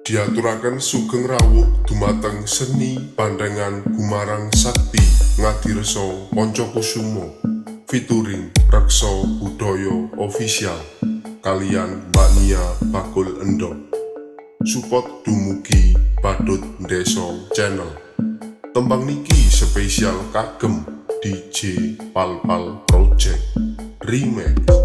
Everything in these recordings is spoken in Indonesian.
Diaturaken sugeng rawuh dumateng seni pandangan gumarang sakti ngadirsa Pancakusuma featuring Reksa Budaya Official kaliyan Mbak Nia Bakul Endog. Support dumugi Badut Ndeso Channel. Tembang niki spesial kagem DJ Pal-Pal Project Remix.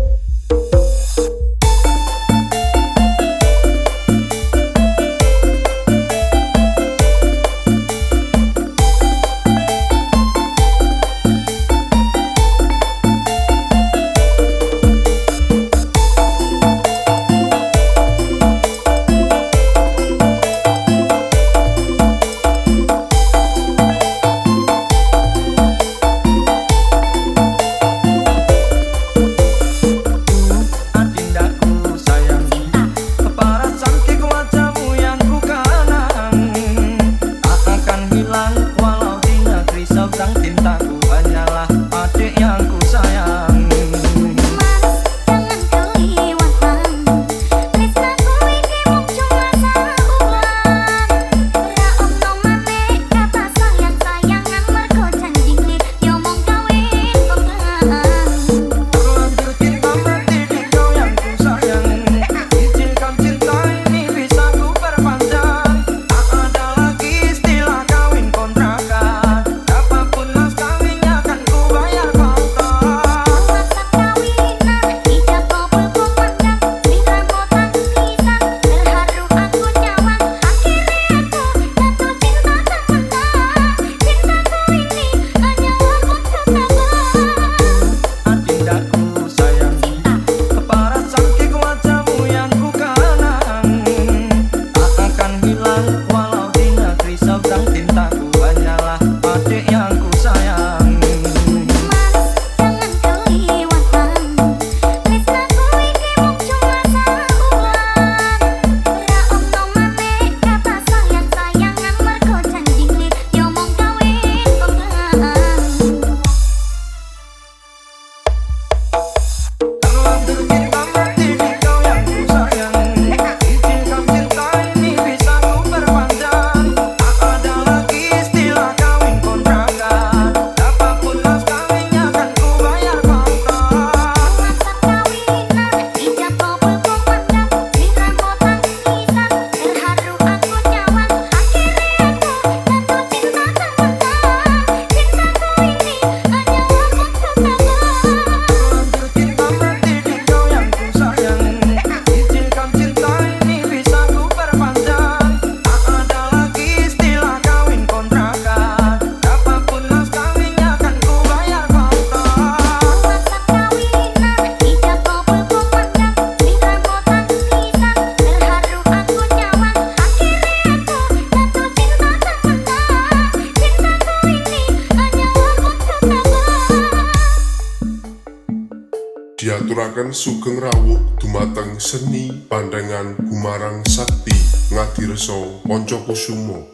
Diaturaken sugeng rawuh dumateng seni pandangan gumarang sakti ngadirsa Pancakusuma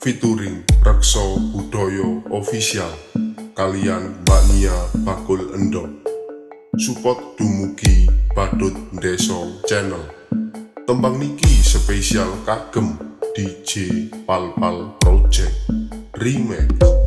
featuring Reksa Budaya Official kaliyan Mbak Nia Bakul Endog. Support dumugi Badut Ndeso Channel. Tembang niki spesial kagem DJ Pal-Pal Project Remix.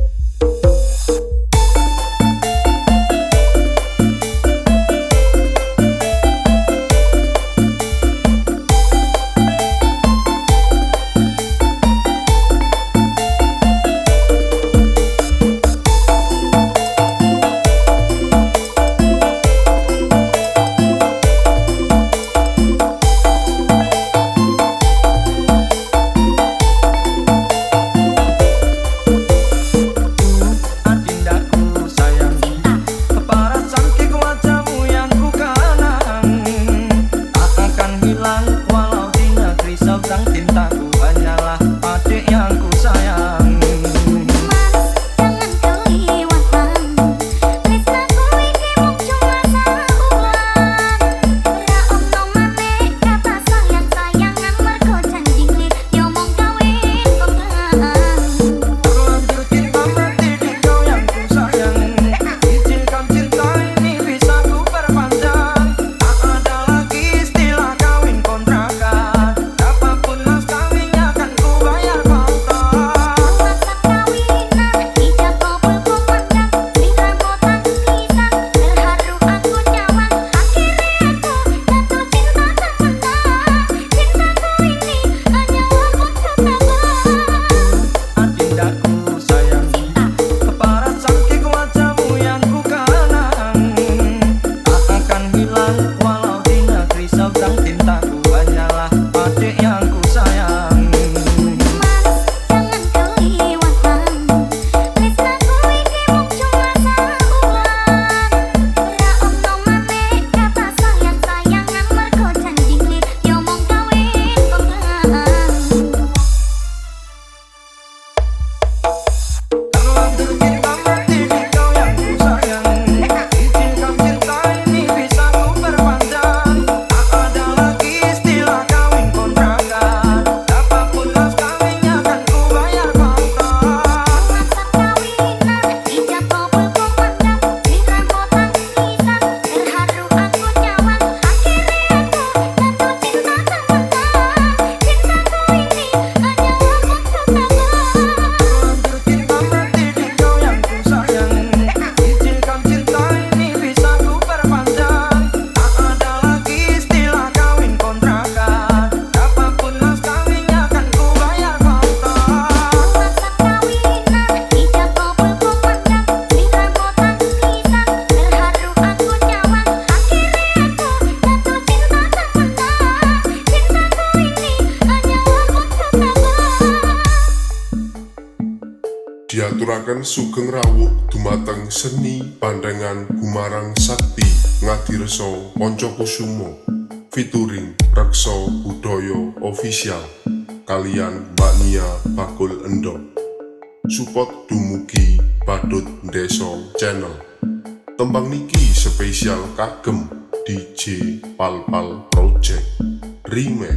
ngaturaken sugeng rawuh dumateng seni pandhengan gumarang sakti ngadirsa Poncokusumo featuring Rekso Budaya Official kalian Mbak Nia Bakul Endok. Support dumugi Badut Ndeso Channel. Tembang niki spesial kagem DJ Pal Pal Project Remix.